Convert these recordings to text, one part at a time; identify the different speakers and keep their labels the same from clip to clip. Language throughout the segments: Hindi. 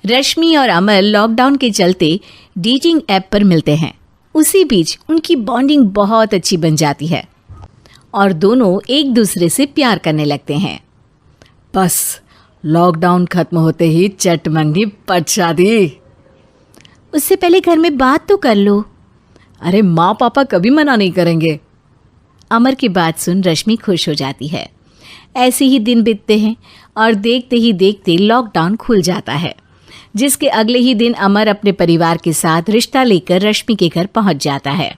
Speaker 1: रश्मि और अमर लॉकडाउन के चलते डेटिंग ऐप पर मिलते हैं। उसी बीच उनकी बॉन्डिंग बहुत अच्छी बन जाती है और दोनों एक दूसरे से प्यार करने लगते हैं।
Speaker 2: बस लॉकडाउन खत्म होते ही चट मंगी पट शादी।
Speaker 1: उससे पहले घर में बात तो कर लो।
Speaker 2: अरे माँ पापा कभी मना नहीं करेंगे।
Speaker 1: अमर की बात सुन रश्मि खुश हो जाती है। ऐसे ही दिन बीतते हैं और देखते ही देखते लॉकडाउन खुल जाता है, जिसके अगले ही दिन अमर अपने परिवार के साथ रिश्ता लेकर रश्मि के घर पहुंच जाता है।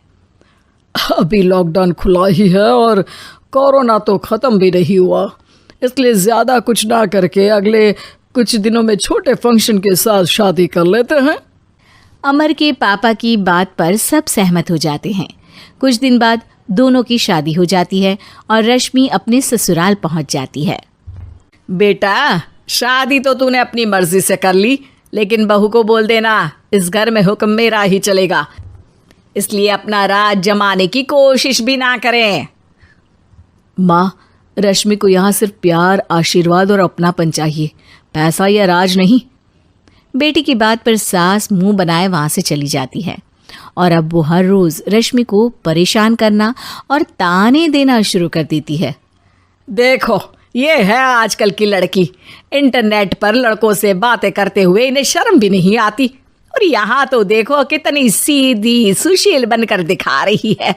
Speaker 2: अभी लॉकडाउन खुला ही है और कोरोना तो ख़त्म भी नहीं हुआ, इसलिए ज़्यादा कुछ ना करके अगले कुछ दिनों में छोटे फंक्शन के साथ शादी कर लेते हैं।
Speaker 1: अमर के पापा की बात पर सब सहमत हो जाते हैं। कुछ दिन बाद दोनों की शादी हो जाती है और रश्मि अपने ससुराल पहुंच जाती है।
Speaker 2: बेटा, शादी तो तूने अपनी मर्जी से कर ली, लेकिन बहू को बोल देना इस घर में हुक्म मेरा ही चलेगा, इसलिए अपना राज जमाने की कोशिश भी ना करें।
Speaker 1: माँ, रश्मि को यहाँ सिर्फ प्यार, आशीर्वाद और अपनापन चाहिए, पैसा या राज नहीं। बेटी की बात पर सास मुंह बनाए वहाँ से चली जाती है और अब वो हर रोज़ रश्मि को परेशान करना और ताने देना शुरू कर देती है।
Speaker 2: देखो, ये है आजकल की लड़की, इंटरनेट पर लड़कों से बातें करते हुए इन्हें शर्म भी नहीं आती, और यहाँ तो देखो कितनी सीधी सुशील बनकर दिखा रही है।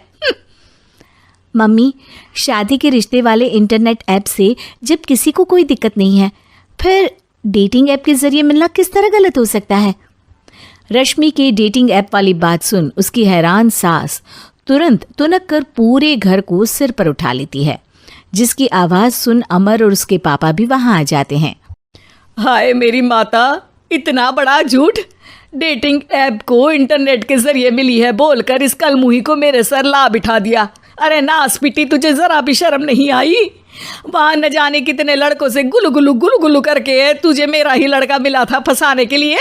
Speaker 1: मम्मी, शादी के रिश्ते वाले इंटरनेट ऐप से जब किसी को कोई दिक्कत नहीं है, फिर डेटिंग ऐप के जरिए मिलना किस तरह गलत हो सकता है? रश्मि के डेटिंग ऐप वाली बात सुन उसकी हैरान सास तुरंत तुनक कर पूरे घर को सिर पर उठा लेती है, जिसकी आवाज़ सुन अमर और उसके पापा भी वहाँ आ जाते हैं।
Speaker 2: हाय मेरी माता, इतना बड़ा झूठ! डेटिंग ऐप को इंटरनेट के जरिए मिली है बोलकर इस कलमुही को मेरे सर ला बिठा दिया। अरे नास पिटी, तुझे जरा भी शर्म नहीं आई? वहाँ न जाने कितने लड़कों से गुलू गुलू करके तुझे मेरा ही लड़का मिला था फंसाने के लिए।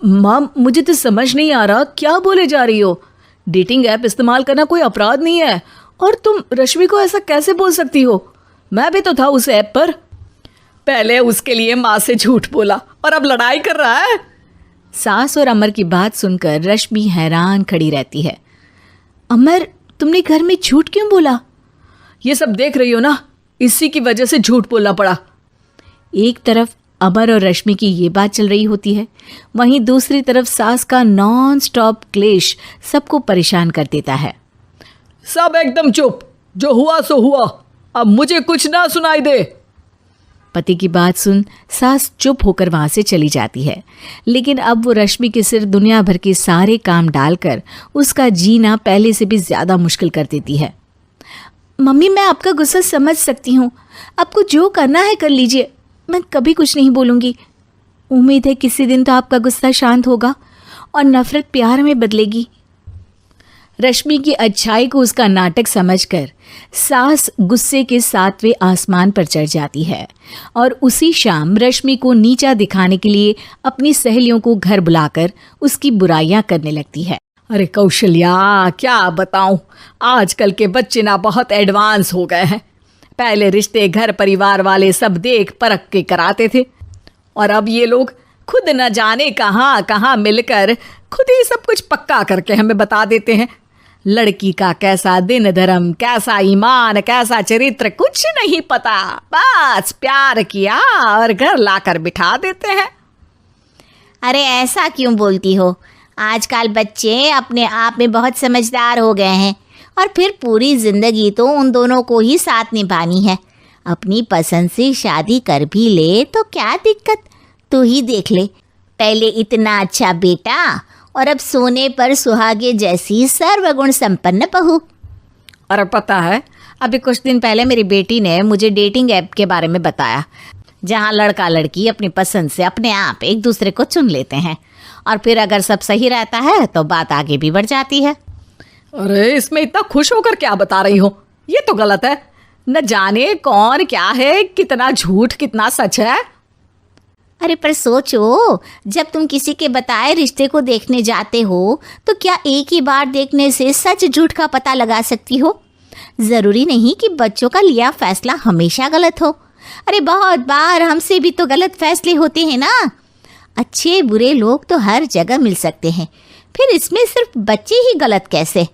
Speaker 1: माँ, मुझे तो समझ नहीं आ रहा क्या बोले जा रही हो। डेटिंग ऐप इस्तेमाल करना कोई अपराध नहीं है, और तुम रश्मि को ऐसा कैसे बोल सकती हो? मैं भी तो था उस ऐप पर।
Speaker 2: पहले उसके लिए माँ से झूठ बोला और अब लड़ाई कर रहा है।
Speaker 1: सास और अमर की बात सुनकर रश्मि हैरान खड़ी रहती है। अमर, तुमने घर में झूठ क्यों बोला?
Speaker 2: ये सब देख रही हो ना, इसी की वजह से झूठ बोलना पड़ा।
Speaker 1: एक तरफ अमर और रश्मि की ये बात चल रही होती है, वहीं दूसरी तरफ सास का नॉन स्टॉप क्लेश सबको परेशान कर देता है।
Speaker 2: सब एकदम चुप, जो हुआ सो हुआ, अब मुझे कुछ ना सुनाई दे।
Speaker 1: पति की बात सुन सास चुप होकर वहां से चली जाती है, लेकिन अब वो रश्मि के सिर दुनिया भर के सारे काम डालकर उसका जीना पहले से भी ज्यादा मुश्किल कर देती है। मम्मी, मैं आपका गुस्सा समझ सकती हूँ, आपको जो करना है कर लीजिए, मैं कभी कुछ नहीं बोलूँगी। उम्मीद है किसी दिन तो आपका गुस्सा शांत होगा और नफरत प्यार में बदलेगी। रश्मि की अच्छाई को उसका नाटक समझकर सास गुस्से के 7वें आसमान पर चढ़ जाती है और उसी शाम रश्मि को नीचा दिखाने के लिए अपनी सहेलियों को घर बुलाकर उसकी बुराइयां करने लगती है।
Speaker 2: अरे कौशल्या, क्या बताऊं, आजकल के बच्चे ना बहुत एडवांस हो गए हैं। पहले रिश्ते घर परिवार वाले सब देख परख के कराते थे, और अब ये लोग खुद न जाने कहाँ कहाँ मिलकर खुद ही सब कुछ पक्का करके हमें बता देते हैं। लड़की का कैसा दिन धर्म, कैसा ईमान, कैसा चरित्र कुछ नहीं पता, बस प्यार किया और घर लाकर बिठा देते हैं।
Speaker 3: अरे ऐसा क्यों बोलती हो? आजकल बच्चे अपने आप में बहुत समझदार हो गए हैं, और फिर पूरी जिंदगी तो उन दोनों को ही साथ निभानी है। अपनी पसंद से शादी कर भी ले तो क्या दिक्कत? तू ही देख ले, पहले इतना अच्छा बेटा और अब सोने पर सुहागे जैसी सर्वगुण संपन्न बहू।
Speaker 1: और पता है, अभी कुछ दिन पहले मेरी बेटी ने मुझे डेटिंग ऐप के बारे में बताया, जहाँ लड़का लड़की अपनी पसंद से अपने आप एक दूसरे को चुन लेते हैं, और फिर अगर सब सही रहता है तो बात आगे भी बढ़ जाती है।
Speaker 2: अरे इसमें इतना खुश होकर क्या बता रही हो? ये तो गलत है। न जाने कौन क्या है, कितना झूठ कितना सच है।
Speaker 3: अरे पर सोचो, जब तुम किसी के बताए रिश्ते को देखने जाते हो तो क्या एक ही बार देखने से सच झूठ का पता लगा सकती हो? ज़रूरी नहीं कि बच्चों का लिया फैसला हमेशा गलत हो। अरे बहुत बार हमसे भी तो गलत फैसले होते हैं ना। अच्छे बुरे लोग तो हर जगह मिल सकते हैं, फिर इसमें सिर्फ बच्चे ही गलत कैसे?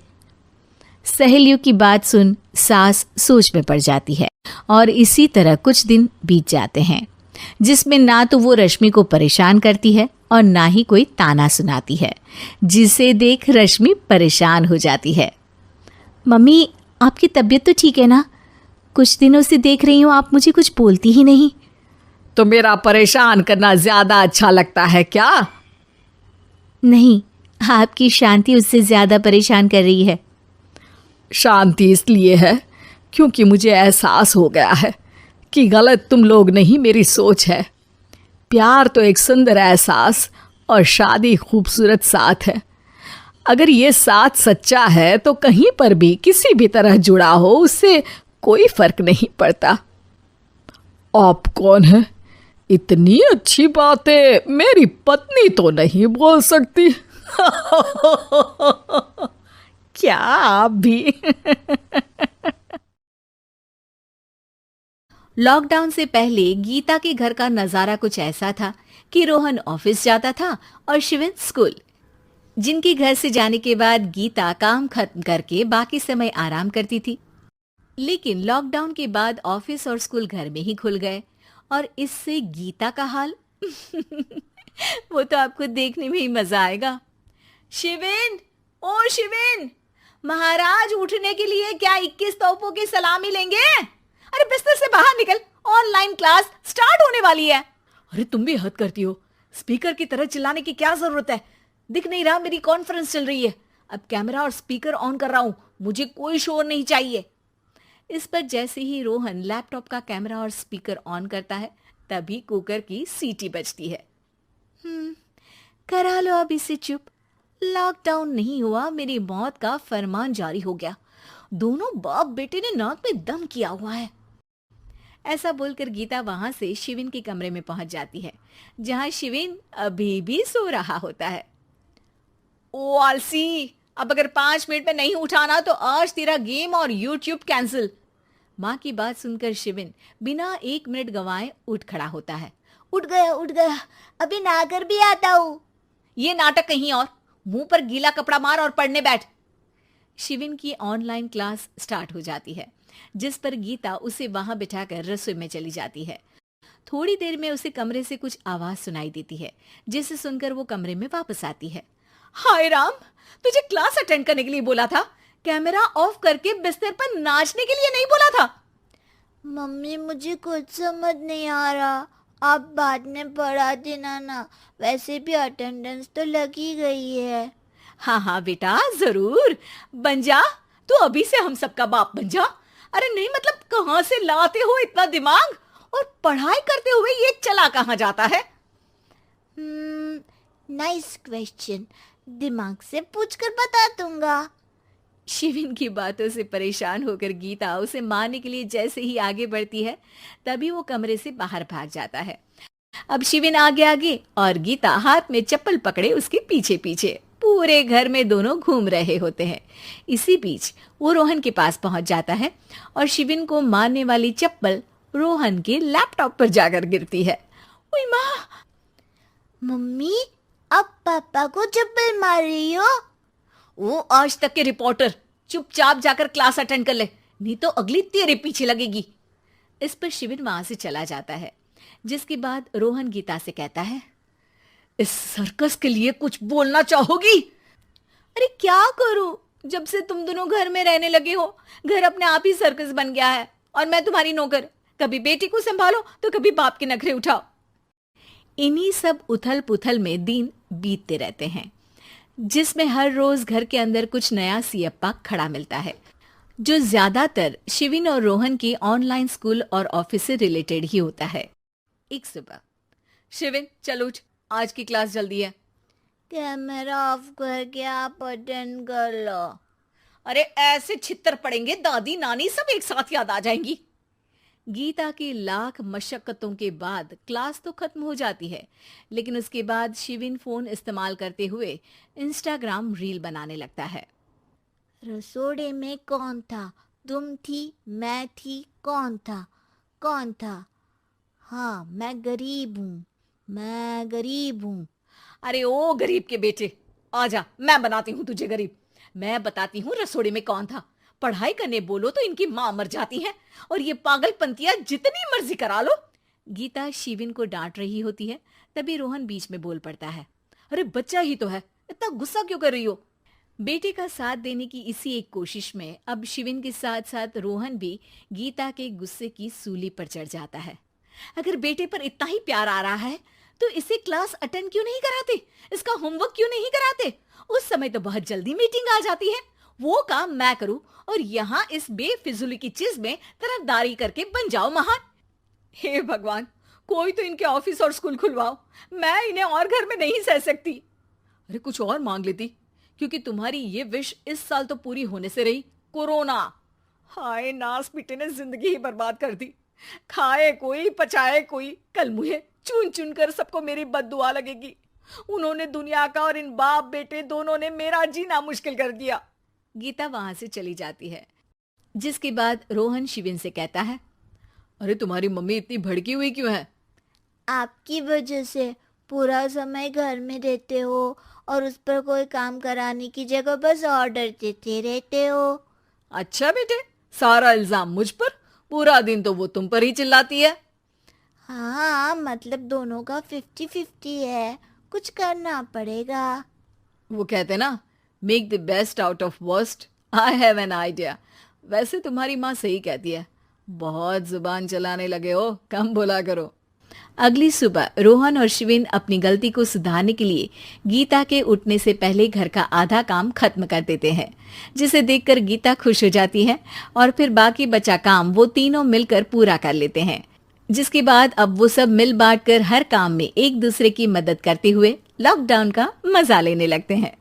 Speaker 1: सहेलियों की बात सुन सास सोच में पड़ जाती है और इसी तरह कुछ दिन बीत जाते हैं, जिसमें ना तो वो रश्मि को परेशान करती है और ना ही कोई ताना सुनाती है, जिसे देख रश्मि परेशान हो जाती है। मम्मी, आपकी तबीयत तो ठीक है ना? कुछ दिनों से देख रही हूँ आप मुझे कुछ बोलती ही नहीं।
Speaker 2: तो मेरा परेशान करना ज्यादा अच्छा लगता है क्या?
Speaker 1: नहीं, आपकी शांति उससे ज्यादा परेशान कर रही है।
Speaker 2: शांति इसलिए है क्योंकि मुझे एहसास हो गया है कि गलत तुम लोग नहीं, मेरी सोच है। प्यार तो एक सुंदर एहसास और शादी खूबसूरत साथ है। अगर ये साथ सच्चा है तो कहीं पर भी किसी भी तरह जुड़ा हो उससे कोई फर्क नहीं पड़ता। आप कौन है? इतनी अच्छी बातें मेरी पत्नी तो नहीं बोल सकती। क्या आप भी?
Speaker 1: लॉकडाउन से पहले गीता के घर का नजारा कुछ ऐसा था कि रोहन ऑफिस जाता था और शिवन स्कूल। जिनके घर से जाने के बाद गीता काम खत्म करके बाकी समय आराम करती थी। लेकिन लॉकडाउन के बाद ऑफिस और स्कूल घर में ही खुल गए और इससे गीता का हाल वो तो आपको देखने में ही मजा आएगा। शिवेन, ओ शिवेन, महाराज उठने के लिए क्या 21 तोपों की सलामी लेंगे? अरे बिस्तर से बाहर निकल, ऑनलाइन क्लास स्टार्ट होने वाली है।
Speaker 2: अरे तुम भी हद करती हो, स्पीकर की तरह चिल्लाने की क्या जरूरत है? दिख नहीं रहा मेरी कॉन्फ्रेंस चल रही है। अब कैमरा और स्पीकर ऑन कर रहा हूं, मुझे कोई शोर नहीं चाहिए। इस पर जैसे ही रोहन लैपटॉप का कैमरा और स्पीकर ऑन करता है तभी कुकर की सीटी बजती है। करा लो अब इसे चुप। लॉकडाउन नहीं हुआ, मेरी मौत का फरमान जारी हो गया। दोनों बाप बेटे ने नाक में दम किया हुआ है। ऐसा बोलकर गीता वहां से शिविन के कमरे में पहुंच जाती है, जहां शिविन अभी भी सो रहा होता है। ओ आलसी, अब अगर 5 मिनट में नहीं उठाना तो आज तेरा गेम और यूट्यूब कैंसिल।
Speaker 1: माँ की बात सुनकर शिविन बिना 1 मिनट गंवाए उठ खड़ा होता है।
Speaker 3: उठ गया, अभी नहाकर भी आता हूँ।
Speaker 2: ये नाटक कहीं और, मुंह पर गीला कपड़ा मार और पढ़ने बैठ।
Speaker 1: शिविन की ऑनलाइन क्लास स्टार्ट हो जाती है, जिस पर गीता उसे वहां बिठाकर रसोई में चली जाती है। थोड़ी देर में उसे कमरे से कुछ आवाज सुनाई देती है, जिसे सुनकर वो कमरे में वापस आती है।
Speaker 2: हाय राम, तुझे क्लास अटेंड करने के लिए बोला था, कैमरा ऑफ करके बिस्तर पर नाचने के लिए नहीं बोला था।
Speaker 3: मम्मी, मुझे कुछ समझ नहीं आ रहा, आप बाद में पढ़ा देना ना, वैसे भी अटेंडेंस तो लगी गई है।
Speaker 2: हाँ हाँ बेटा, जरूर बन जा, तू अभी से हम सबका बाप बन जा। अरे नहीं मतलब कहां से लाते हो इतना दिमाग, और पढ़ाई करते हुए ये चला कहां जाता है?
Speaker 3: नाइस क्वेश्चन, दिमाग से पूछकर बता दूंगा।
Speaker 1: शिविन की बातों से परेशान होकर गीता उसे मारने के लिए जैसे ही आगे बढ़ती है तभी वो कमरे से बाहर भाग जाता है। अब शिविन आगे आगे और गीता हाथ में चप्पल पकड़े उसके पीछे पीछे पूरे घर में दोनों घूम रहे होते हैं। इसी बीच वो रोहन के पास पहुंच जाता है और शिविन को मारने वाली चप्पल रोहन के लैपटॉप पर जाकर गिरती है। ओए माँ!
Speaker 3: मम्मी, अब पापा को चप्पल मार रही हो?
Speaker 2: वो आज तक के रिपोर्टर, चुपचाप जाकर क्लास अटेंड कर ले, नहीं तो अगली तेरे पीछे लगेगी।
Speaker 1: इस पर शिविन वहां से चला जाता है, जिसके बाद रोहन गीता से कहता है,
Speaker 2: इस सर्कस के लिए कुछ बोलना चाहोगी?
Speaker 1: अरे क्या करूं, जब से तुम दोनों घर में रहने लगे हो घर अपने आप ही सर्कस बन गया है और मैं तुम्हारी नौकर। कभी बेटी को संभालो तो कभी बाप के नखरे उठाओ। इन्हीं सब उथल पुथल में दिन बीतते रहते हैं, जिसमें हर रोज घर के अंदर कुछ नया सियप्पा खड़ा मिलता है, जो ज्यादातर शिविन और रोहन के ऑनलाइन स्कूल और ऑफिस से रिलेटेड ही होता है। एक सुबह,
Speaker 2: शिविन चल उठ, आज की क्लास जल्दी है।
Speaker 3: कैमरा ऑफ करके आप अटेंड कर लो।
Speaker 2: अरे ऐसे छित्तर पड़ेंगे, दादी नानी सब एक साथ याद आ जाएंगी।
Speaker 1: गीता की लाख मशक्कतों के बाद क्लास तो खत्म हो जाती है, लेकिन उसके बाद शिविन फोन इस्तेमाल करते हुए इंस्टाग्राम रील बनाने लगता है।
Speaker 3: रसोड़े में कौन था? तुम थी, मैं थी, कौन था? हाँ, मैं गरीब हूँ, मैं गरीब हूँ।
Speaker 2: अरे ओ गरीब के बेटे, आजा, मैं बनाती हूँ तुझे गरीब। मैं बताती हूँ रसोड़ी में कौन था। पढ़ाई करने बोलो तो इनकी माँ मर जाती है, और ये पागलपंतियां जितनी मर्जी करा लो।
Speaker 1: गीता शिविन को डांट रही होती है, तभी रोहन बीच में बोल पड़ता है।
Speaker 2: अरे बच्चा ही तो है, इतना गुस्सा क्यों कर रही हो?
Speaker 1: बेटे का साथ देने की इसी एक कोशिश में अब शिविन के साथ साथ रोहन भी गीता के गुस्से की सूली पर चढ़ जाता है।
Speaker 2: अगर बेटे पर इतना ही प्यार आ रहा है तो इसे क्लास अटेंड क्यों नहीं कराते, इसका होमवर्क क्यों नहीं कराते? उस समय तो बहुत जल्दी मीटिंग आ जाती है। वो काम मैं करूं और यहाँ इस बेफिजुली की चीज में तरफदारी करके बन जाओ महान। हे भगवान, कोई तो इनके ऑफिस और स्कूल खुलवाओ, मैं इन्हें और घर में नहीं सह सकती। अरे कुछ और मांग लेती, क्योंकि तुम्हारी ये विश इस साल तो पूरी होने से रही, कोरोना। हाय, नास बेटे ने जिंदगी ही बर्बाद कर दी। खाए कोई पचाए कोई, कल मुझे चुन चुन कर सबको मेरी बद्दुआ लगेगी। उन्होंने दुनिया का और इन बाप बेटे दोनों ने मेरा जीना मुश्किल कर दिया।
Speaker 1: गीता वहां से चली जाती है, जिसके बाद रोहन शिविन से कहता है,
Speaker 2: अरे तुम्हारी मम्मी इतनी भड़की हुई क्यों है?
Speaker 3: आपकी वजह से पूरा समय घर में रहते हो और उस पर कोई काम कराने की जगह बस ऑर्डर देते रहते हो।
Speaker 2: अच्छा बेटे, सारा इल्जाम मुझ पर? पूरा दिन तो वो तुम पर ही चिल्लाती है।
Speaker 3: हाँ, मतलब दोनों का 50-50 है, कुछ करना पड़ेगा।
Speaker 2: वो कहते ना, make the best out of worst. I have an idea. वैसे तुम्हारी माँ सही कहती है, बहुत जुबान चलाने लगे हो, कम बोला करो।
Speaker 1: अगली सुबह रोहन और शिविन अपनी गलती को सुधारने के लिए गीता के उठने से पहले घर का आधा काम खत्म कर देते हैं, जिसे देखकर गीता खुश हो जाती है और फिर बाकी बचा काम वो तीनों मिलकर पूरा कर लेते हैं। जिसके बाद अब वो सब मिल बांट कर हर काम में एक दूसरे की मदद करते हुए लॉकडाउन का मजा लेने लगते हैं।